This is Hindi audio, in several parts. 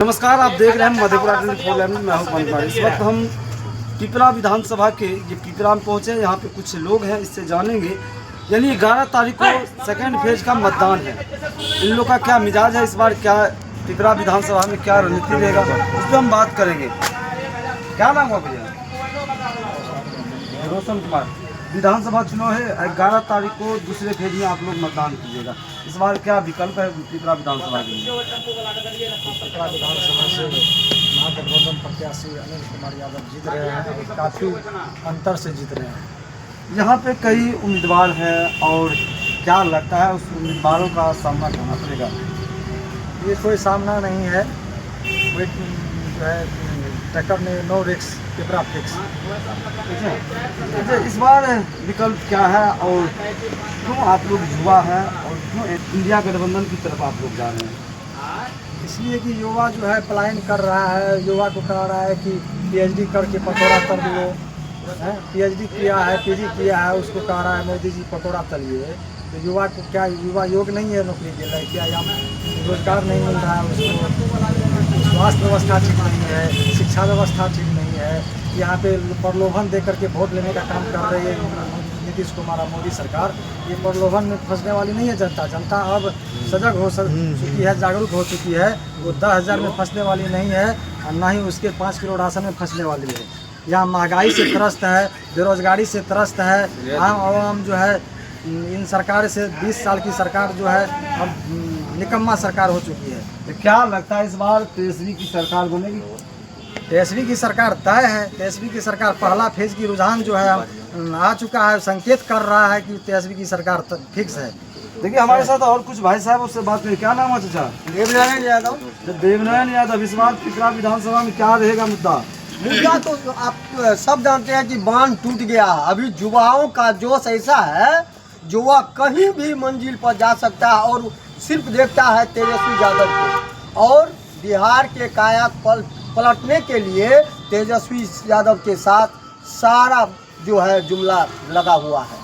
नमस्कार, आप देख रहे हैं मधेपुरा 24/7। मैं हूं पंकज। इस वक्त हम पिपरा विधानसभा के ये पिपरा में पहुंचे। यहाँ पे कुछ लोग हैं, इससे जानेंगे। यानी 11 तारीख को सेकेंड फेज का मतदान है। इन लोग का क्या मिजाज है इस बार, क्या पिपरा विधानसभा में क्या रणनीति रहेगा, उस पर हम बात करेंगे। क्या नाम है भैया? रोशन कुमार। विधानसभा चुनाव है, 11 तारीख को दूसरे फेज में आप लोग मतदान कीजिएगा। इस बार क्या विकल्प है पिपरा विधानसभा के लिए? पिपरा विधानसभा से महागठबंधन प्रत्याशी अनिल कुमार यादव जीत रहे हैं और काफ़ी अंतर से जीत रहे हैं। यहाँ पे कई उम्मीदवार हैं और क्या लगता है उस उम्मीदवारों का सामना करना पड़ेगा? ये कोई सामना नहीं है, कोई जो है टक्कर में नो रिक्स, पिपरा फिक्स। अच्छा, इस बार विकल्प क्या है और क्यों आप लोग युवा हैं और क्यों इंडिया गठबंधन की तरफ आप लोग जा रहे हैं? इसलिए कि युवा जो है पलायन कर रहा है। युवा को कह रहा है कि पीएचडी करके पकौड़ा तल लो, पीएचडी किया है, पीजी किया है, उसको कह रहा है मोदी जी पकौड़ा तलिए। तो युवा को क्या, युवा योग्य नहीं है नौकरी के लिए? क्या या रोजगार नहीं मिल रहा है उसको, स्वास्थ्य व्यवस्था ठीक नहीं है, शिक्षा व्यवस्था ठीक नहीं है। यहाँ पे प्रलोभन दे करके वोट लेने का काम कर रही है नीतीश कुमार, मोदी सरकार। ये प्रलोभन में फंसने वाली नहीं है जनता। जनता अब सजग हो चुकी है, जागरूक हो चुकी है। वो 10,000 में फंसने वाली नहीं है और ना ही उसके 5 किलो राशन में फंसने वाली है। यहाँ महंगाई से त्रस्त है, बेरोजगारी से त्रस्त है। आम आवाम जो है इन सरकार से 20 साल की सरकार जो है अब निकम्मा सरकार हो चुकी है। तो क्या लगता है इस बार तेजस्वी की सरकार बनेगी? तेजस्वी की सरकार तय है। तेजस्वी की सरकार पहला फेज की रुझान जो है आ चुका है, संकेत कर रहा है कि तेजस्वी की सरकार फिक्स है। देखिए, हमारे साथ और कुछ भाई साहब, उससे बात करें। क्या नाम है चाचा? देवनारायण यादव। देवनारायण यादव। इस बार पिपरा विधानसभा में क्या रहेगा मुद्दा? मुद्दा तो आप सब जानते हैं कि बांध टूट गया। अभी युवाओं का जोश ऐसा है, युवा कहीं भी मंजिल पर जा सकता है और सिर्फ देखता है तेजस्वी यादव को। और बिहार के काया पलटने के लिए तेजस्वी यादव के साथ सारा जो है जुमला लगा हुआ है।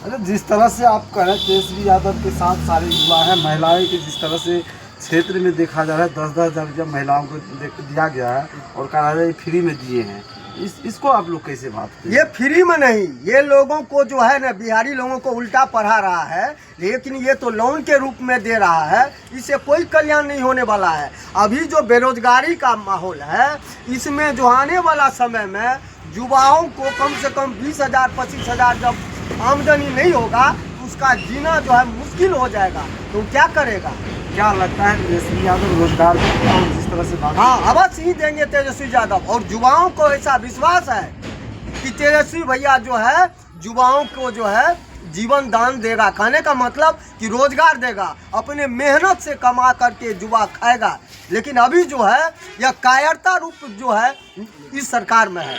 अरे, जिस तरह से आप कह रहे हैं तेजस्वी यादव के साथ सारे युवा हैं, महिलाएं के जिस तरह से क्षेत्र में देखा जा रहा है 10-10 हज़ार रुपया महिलाओं को दिया गया है और कहा जा रहा है फ्री में दिए हैं। इसको आप लोग कैसे बात करें? ये फ्री में नहीं, ये लोगों को जो है ना, बिहारी लोगों को उल्टा पढ़ा रहा है, लेकिन ये तो लोन के रूप में दे रहा है। इससे कोई कल्याण नहीं होने वाला है। अभी जो बेरोजगारी का माहौल है, इसमें जो आने वाला समय में युवाओं को कम से कम 20,000 25,000 जब आमदनी नहीं होगा तो उसका जीना जो है मुश्किल हो जाएगा। तो क्या करेगा? क्या लगता है तेजस्वी यादव रोजगार देंगे और जिस तरह से हाँ, अवश्य ही देंगे तेजस्वी यादव। और युवाओं को ऐसा विश्वास है कि तेजस्वी भैया जो है युवाओं को जो है जीवन दान देगा। कहने का मतलब कि रोजगार देगा, अपने मेहनत से कमा करके युवा खाएगा। लेकिन अभी जो है यह कायरता रूप जो है इस सरकार में है।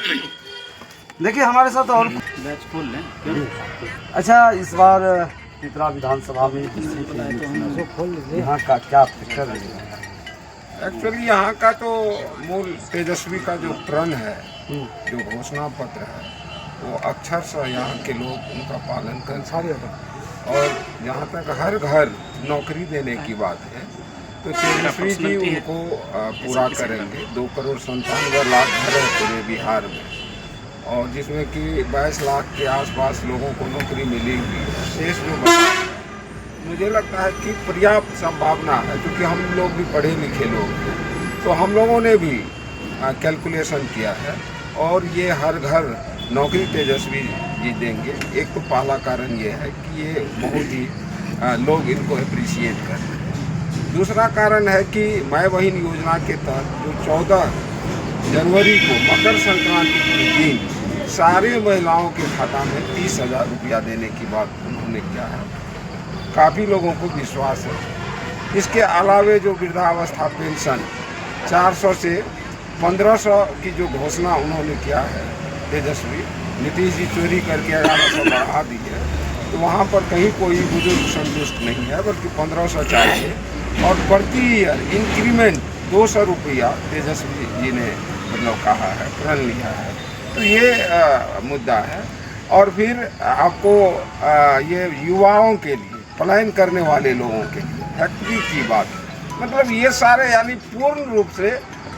देखिए, हमारे साथ और अच्छा, इस बार पिपरा विधानसभा में यहाँ का क्या पिक्चर है? एक्चुअली यहाँ का तो मूल तेजस्वी का जो प्रण है, जो घोषणा पत्र है, वो अक्षर से यहाँ के लोग उनका पालन कर सारे। और जहाँ तक हर घर नौकरी देने की बात है तो तेजस्वी जी उनको पूरा करेंगे। 2,97,00,000 घर है पूरे बिहार में, और जिसमें कि 22 लाख के आसपास लोगों को नौकरी मिलेगी। शेष जो बचा, मुझे लगता है कि पर्याप्त संभावना है, क्योंकि हम लोग भी पढ़े लिखे लोग हैं, तो हम लोगों ने भी कैलकुलेशन किया है और ये हर घर नौकरी तेजस्वी जी देंगे। एक तो पहला कारण ये है कि ये बहुत ही लोग इनको अप्रिशिएट कर रहे हैं। दूसरा कारण है कि मैं बहन योजना के तहत जो 14 जनवरी को मकर संक्रांति के दिन सारे महिलाओं के खाता में 30,000 रुपया देने की बात उन्होंने किया है। काफ़ी लोगों को विश्वास है। इसके अलावे जो वृद्धावस्था पेंशन 400 से 1,500 की जो घोषणा उन्होंने किया है तेजस्वी, नीतीश जी चोरी करके 1,100 बढ़ा दी है, तो वहाँ पर कहीं कोई बुजुर्ग संतुष्ट नहीं है, बल्कि 1,500 चाहिए। और प्रति ईयर इंक्रीमेंट 200 रुपया तेजस्वी जी ने मतलब कहा है, प्रण लिया है। तो ये मुद्दा है। और फिर आपको ये युवाओं के लिए, पलायन करने वाले लोगों के लिए फैक्ट्री की बात है। मतलब ये सारे यानी पूर्ण रूप से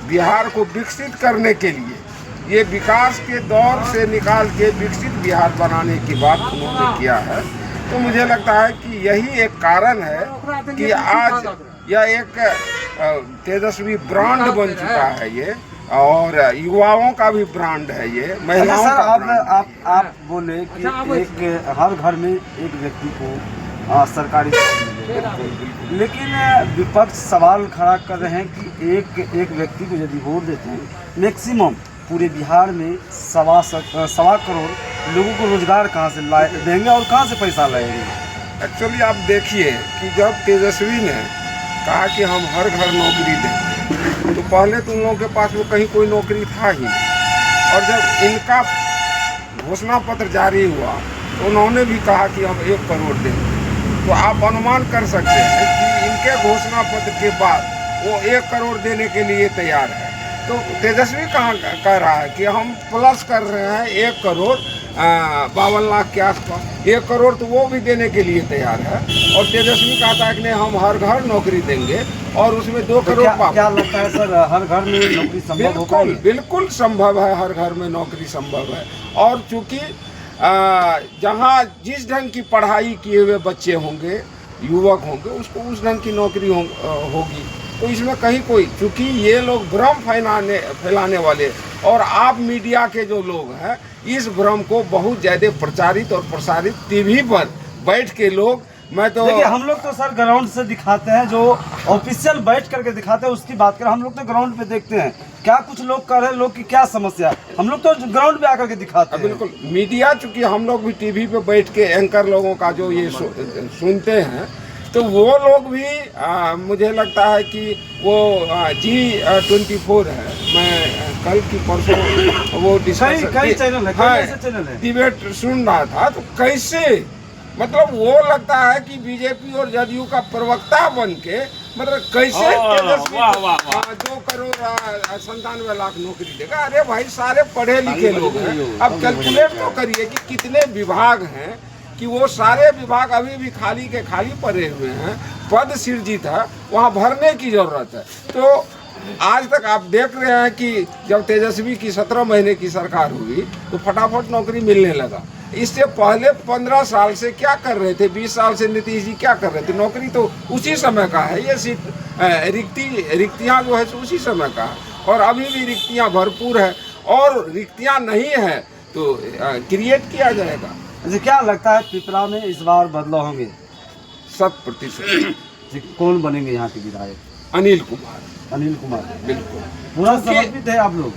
बिहार को विकसित करने के लिए, ये विकास के दौर से निकाल के विकसित बिहार बनाने की बात उन्होंने किया है। तो मुझे लगता है कि यही एक कारण है कि आज यह एक तेजस्वी ब्रांड बन चुका है ये, और युवाओं का भी ब्रांड है ये, महिलाओं सर, का अब ब्रांड। आप बोले कि एक हर घर में एक व्यक्ति को सरकारी जॉब मिले, लेकिन विपक्ष सवाल खड़ा कर रहे हैं कि एक व्यक्ति को यदि वोट देते हैं, मैक्सिमम पूरे बिहार में 1.25 करोड़ लोगों को रोजगार कहाँ से देंगे और कहाँ से पैसा लाएंगे। एक्चुअली आप देखिए कि जब तेजस्वी ने कहा कि हम हर घर नौकरी देंगे, तो पहले तो उन लोगों के पास में कहीं कोई नौकरी था ही, और जब इनका घोषणा पत्र जारी हुआ तो उन्होंने भी कहा कि हम 1 करोड़ देंगे। तो आप अनुमान कर सकते हैं कि इनके घोषणा पत्र के बाद वो 1 करोड़ देने के लिए तैयार है। तो तेजस्वी कहाँ कह रहा है कि हम प्लस कर रहे हैं 1 करोड़ 52 लाख के आसपास, 1 करोड़ तो वो भी देने के लिए तैयार है। और तेजस्वी कहता है कि नहीं, हम हर घर नौकरी देंगे और उसमें 2 करोड़ तो क्या लगता है सर, हर घर में नौकरी संभव हो पाएगी? बिल्कुल संभव है, हर घर में नौकरी संभव है। और चूंकि जहाँ जिस ढंग की पढ़ाई किए हुए बच्चे होंगे, युवक होंगे, उसको उस ढंग की नौकरी होगी। तो इसमें कहीं कोई, चूँकि ये लोग भ्रम फैलाने वाले और आप मीडिया के जो लोग हैं, इस भ्रम को बहुत ज़्यादा प्रचारित और प्रसारित टीवी पर बैठ के लोग, मैं तो देखिए हम लोग तो सर ग्राउंड से दिखाते हैं, जो ऑफिशियल बैठ करके दिखाते हैं उसकी बात करें। हम लोग तो ग्राउंड पे देखते हैं क्या कुछ लोग कर रहे हैं, लोग की क्या समस्या है, हम लोग तो ग्राउंड पे आकर के दिखाते हैं। बिल्कुल, मीडिया चूँकि हम लोग भी टीवी पे बैठ के एंकर लोगों का जो ये सुनते हैं, तो वो लोग भी मुझे लगता है कि वो G24 है, मैं कल की परसों वो कई चैनल है, कई ऐसे चैनल है, डिबेट सुन रहा था। तो कैसे, मतलब वो लगता है कि बीजेपी और जदयू का प्रवक्ता बन के, मतलब कैसे तेजस्वी 2 करोड़ 97 लाख नौकरी देगा। अरे भाई, सारे पढ़े लिखे लोग हैं, अब कैलकुलेट तो करिए कि कितने विभाग हैं, कि वो सारे विभाग अभी भी खाली के खाली पड़े हुए हैं, पद सृजित है, वहाँ भरने की जरूरत है। तो आज तक आप देख रहे हैं कि जब तेजस्वी की 17 महीने की सरकार हुई तो फटाफट नौकरी मिलने लगा। इससे पहले 15 साल से क्या कर रहे थे, 20 साल से नीतीश जी क्या कर रहे थे, नौकरी तो उसी समय का है, ये सीट रिक्तियाँ जो है उसी समय का है, और अभी भी रिक्तियाँ भरपूर है, और रिक्तियाँ नहीं है तो क्रिएट किया जाएगा। अच्छा, क्या लगता है पिपरा में इस बार बदलाव होंगे? 100%। कौन बनेंगे यहाँ के विधायक? अनिल कुमार। अनिल कुमार, बिल्कुल पूरा समर्पित है आप लोग?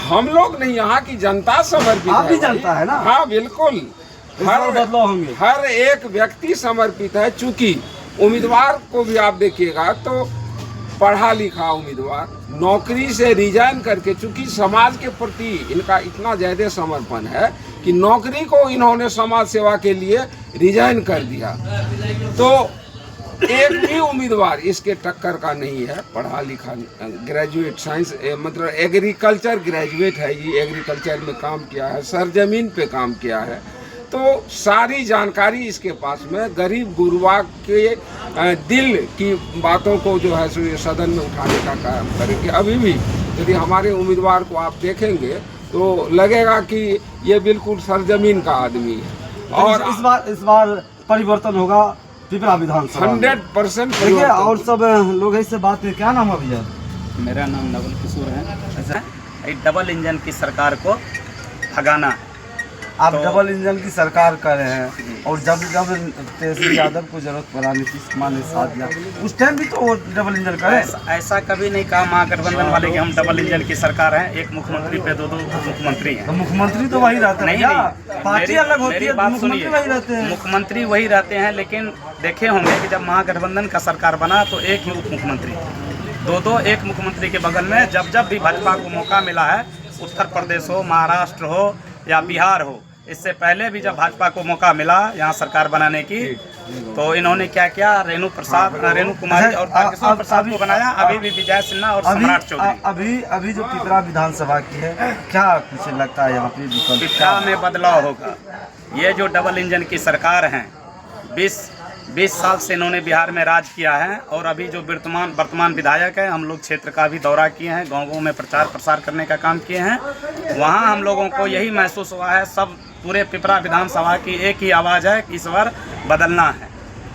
हम लोग नहीं, यहाँ की जनता समर्पित आप है। भी जनता है ना? हाँ बिल्कुल, हर बदलाव होंगे, हर एक व्यक्ति समर्पित है। चूंकि उम्मीदवार को भी आप देखिएगा तो पढ़ा लिखा उम्मीदवार नौकरी से रिजाइन करके, चूंकि समाज के प्रति इनका इतना ज़्यादा समर्पण है कि नौकरी को इन्होंने समाज सेवा के लिए रिजाइन कर दिया। तो एक भी उम्मीदवार इसके टक्कर का नहीं है। पढ़ा लिखा, ग्रेजुएट, साइंस मतलब एग्रीकल्चर ग्रेजुएट है, ये एग्रीकल्चर में काम किया है, सरजमीन पे काम किया है। तो सारी जानकारी इसके पास में, गरीब गुरबा के दिल की बातों को जो है सो सदन में उठाने का काम करेंगे। अभी भी यदि हमारे उम्मीदवार को आप देखेंगे तो लगेगा कि ये बिल्कुल सरजमीन का आदमी है। और इस बार परिवर्तन होगा पिपरा विधानसभा 100%। देखिए, और सब लोग इससे बात है। क्या नाम है भैया? मेरा नाम नवल किशोर है। डबल इंजन की सरकार को भगाना। आप डबल इंजन की सरकार कर रहे हैं, और जब तेजस्वी यादव को जरूरत पड़ा नीतीश कुमार ने साथ दिया, उस टाइम भी तो वो डबल इंजन करे। ऐसा कभी नहीं कहा महागठबंधन वाले कि हम डबल इंजन की सरकार हैं, एक मुख्यमंत्री पे 2 मुख्यमंत्री हैं। तो मुख्यमंत्री तो वही रहते हैं, नहीं, पार्टी अलग होती है, मुख्यमंत्री वही रहते हैं। मुख्यमंत्री वही रहते हैं, लेकिन देखे होंगे कि जब महागठबंधन का सरकार बना तो एक ही उप मुख्यमंत्री, 2 एक मुख्यमंत्री के बगल में। जब भी भाजपा को मौका मिला है, उत्तर प्रदेश हो, महाराष्ट्र हो या बिहार हो, इससे पहले भी जब भाजपा को मौका मिला यहाँ सरकार बनाने की, तो इन्होंने क्या किया, रेणु कुमारी और तारकिशोर प्रसाद को बनाया। अभी भी विजय सिन्हा और सम्राट चौधरी। अभी जो पिपरा विधानसभा की है, क्या कुछ लगता है यहाँ पे पिपरा में बदलाव होगा? ये जो डबल इंजन की सरकार है, 20 20 साल से इन्होंने बिहार में राज किया है और अभी जो वर्तमान विधायक है, हम लोग क्षेत्र का भी दौरा किए हैं, गाँव में प्रचार प्रसार करने का काम किए हैं। वहाँ हम लोगों को यही महसूस हुआ है, सब पूरे पिपरा विधानसभा की एक ही आवाज़ है कि इस बार बदलना है।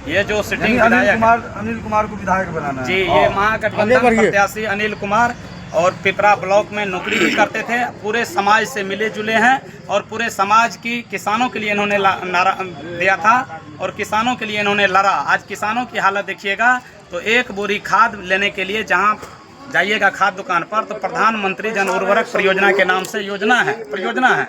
ये जो सिटिंग विधायक अनिल कुमार को विधायक बनाना है जी, ये महागठबंधन प्रत्याशी अनिल कुमार और पिपरा ब्लॉक में नौकरी भी करते थे, पूरे समाज से मिले जुले हैं और पूरे समाज की किसानों के लिए इन्होंने नारा दिया था और किसानों के लिए इन्होंने लड़ा। आज किसानों की हालत देखिएगा तो एक बोरी खाद लेने के लिए जहां जाइएगा खाद दुकान पर तो प्रधानमंत्री जन उर्वरक परियोजना के नाम से परियोजना है,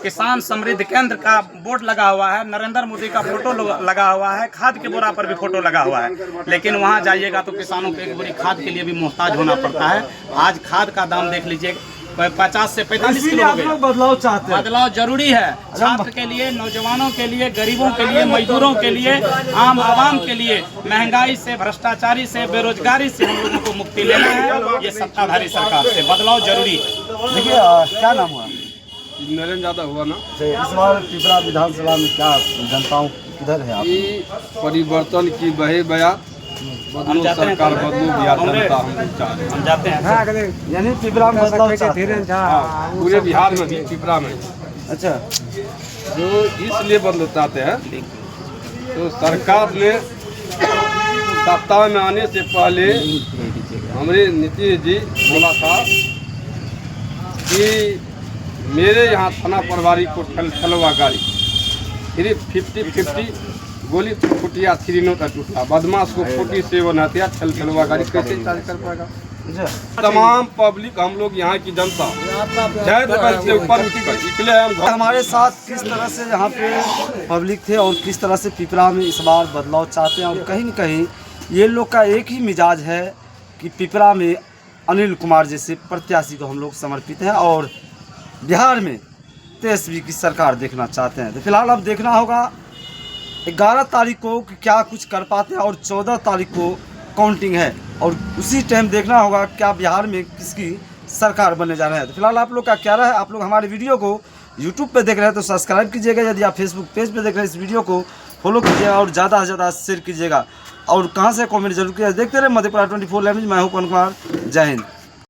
किसान समृद्धि केंद्र का बोर्ड लगा हुआ है, नरेंद्र मोदी का फोटो लगा हुआ है, खाद के बोरा पर भी फोटो लगा हुआ है, लेकिन वहां जाइएगा तो किसानों को एक बोरी खाद के लिए भी मोहताज होना पड़ता है। आज खाद का दाम देख लीजिए 50 से 45 किलो हो गया। बदलाव चाहते हैं, बदलाव जरूरी है, छात्र के लिए, नौजवानों के लिए, गरीबों के लिए, मजदूरों के लिए, आम आवाम के लिए। महंगाई से, भ्रष्टाचारी से, बेरोजगारी से हम लोगों को मुक्ति लेना है। ये सत्ताधारी सरकार से बदलाव जरूरी है। देखिए क्या नाम हुआ? नरेंद्र यादव हुआ ना। इस बार पिपरा विधानसभा में क्या जनताओं किधर है आप? परिवर्तन की बहे बया बदलो सरकार बदलो बिहार जनता हम जाते हैं यानी पिपरा में बदलाव चाहते हैं। पूरे बिहार में भी पिपरा में। अच्छा, जो इसलिए बदलाव चाहते हैं तो सरकार ने सत्ता में आने से पहले हमारे नीतीश जी बोला था कि मेरे यहाँ थाना प्रभारी को ठलवा गाड़ी फिर 50-50 गोली फुटिया 3 नोट टूटा, बदमाश को 47 हथियार ठलवा गाड़ी कैसे चार्ज कर पाएगा? तमाम पब्लिक हम लोग यहाँ की जनता से ऊपर निकले हम। हमारे साथ किस तरह से यहाँ पे पब्लिक थे और किस तरह से पिपरा में इस बार बदलाव चाहते हैं और कहीं न कहीं ये लोग का एक ही मिजाज है कि पिपरा में अनिल कुमार जैसे प्रत्याशी को हम लोग समर्पित हैं और बिहार में तेजस्वी की सरकार देखना चाहते हैं। तो फिलहाल अब देखना होगा 11 तारीख को कि क्या कुछ कर पाते हैं और 14 तारीख को काउंटिंग है और उसी टाइम देखना होगा क्या बिहार में किसकी सरकार बनने जा रहा है। तो फिलहाल आप लोग का क्या रहा है? आप लोग हमारे वीडियो को यूट्यूब पे देख रहे हैं तो सब्सक्राइब कीजिएगा, यदि आप फेसबुक पेज पे देख रहे हैं इस वीडियो को फॉलो कीजिएगा और ज़्यादा से ज़्यादा शेयर कीजिएगा और कहाँ से कमेंट जरूर कीजिएगा। देखते रहे मधेपुरा 24 लैंग्वेज। मैं हूँ पवन कुमार। जय हिंद।